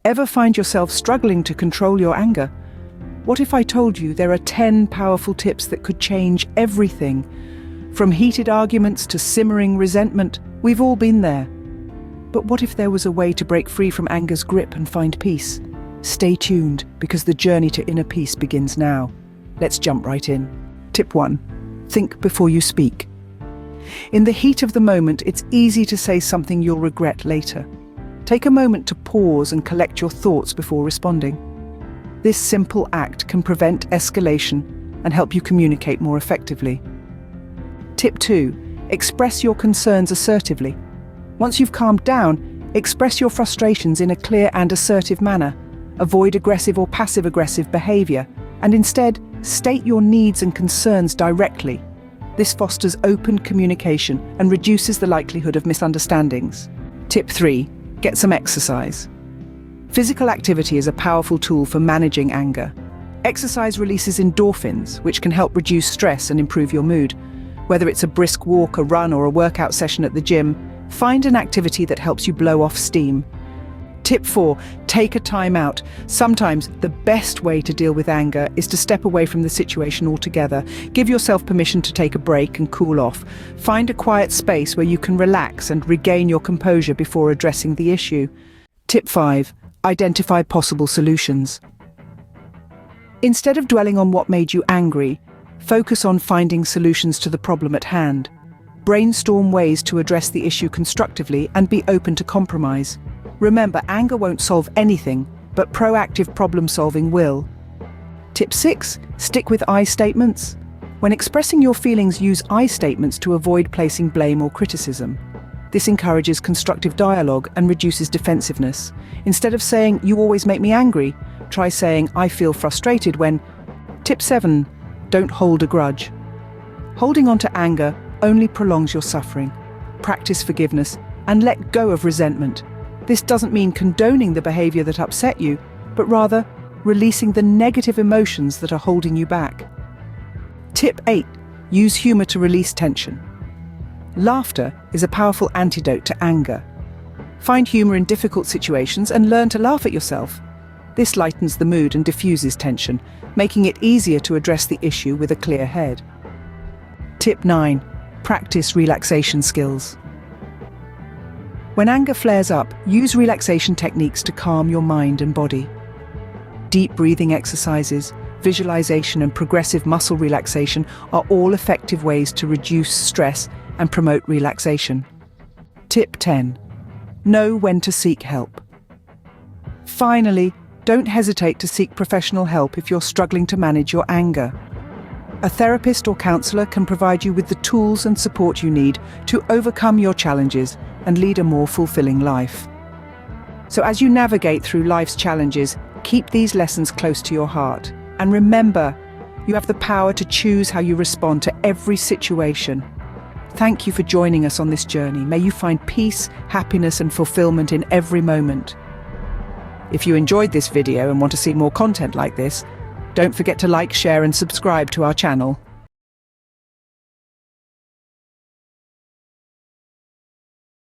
Ever find yourself struggling to control your anger? What if I told you there are 10 powerful tips that could change everything? From heated arguments to simmering resentment, we've all been there. But what if there was a way to break free from anger's grip and find peace? Stay tuned, because the journey to inner peace begins now. Let's jump right in. Tip 1. Think before you speak. In the heat of the moment, it's easy to say something you'll regret later. Take a moment to pause and collect your thoughts before responding. This simple act can prevent escalation and help you communicate more effectively. Tip 2. Express your concerns assertively. Once you've calmed down, express your frustrations in a clear and assertive manner. Avoid aggressive or passive-aggressive behavior, and instead, state your needs and concerns directly. This fosters open communication and reduces the likelihood of misunderstandings. Tip 3. Get some exercise. Physical activity is a powerful tool for managing anger. Exercise releases endorphins, which can help reduce stress and improve your mood. Whether it's a brisk walk, a run, or a workout session at the gym, find an activity that helps you blow off steam. Tip 4. Take a time out. Sometimes the best way to deal with anger is to step away from the situation altogether. Give yourself permission to take a break and cool off. Find a quiet space where you can relax and regain your composure before addressing the issue. Tip 5. Identify possible solutions. Instead of dwelling on what made you angry, focus on finding solutions to the problem at hand. Brainstorm ways to address the issue constructively and be open to compromise. Remember, anger won't solve anything, but proactive problem-solving will. Tip 6. Stick with I statements. When expressing your feelings, use I statements to avoid placing blame or criticism. This encourages constructive dialogue and reduces defensiveness. Instead of saying, "You always make me angry," try saying, "I feel frustrated when..." Tip 7. Don't hold a grudge. Holding on to anger only prolongs your suffering. Practice forgiveness and let go of resentment. This doesn't mean condoning the behavior that upset you, but rather releasing the negative emotions that are holding you back. Tip 8. Use humor to release tension. Laughter is a powerful antidote to anger. Find humor in difficult situations and learn to laugh at yourself. This lightens the mood and diffuses tension, making it easier to address the issue with a clear head. Tip 9. Practice relaxation skills. When anger flares up, use relaxation techniques to calm your mind and body. Deep breathing exercises, visualization, and progressive muscle relaxation are all effective ways to reduce stress and promote relaxation. Tip 10. Know when to seek help. Finally, don't hesitate to seek professional help if you're struggling to manage your anger. A therapist or counselor can provide you with the tools and support you need to overcome your challenges and lead a more fulfilling life. So as you navigate through life's challenges, keep these lessons close to your heart. And remember, you have the power to choose how you respond to every situation. Thank you for joining us on this journey. May you find peace, happiness, and fulfillment in every moment. If you enjoyed this video and want to see more content like this, don't forget to like, share, and subscribe to our channel.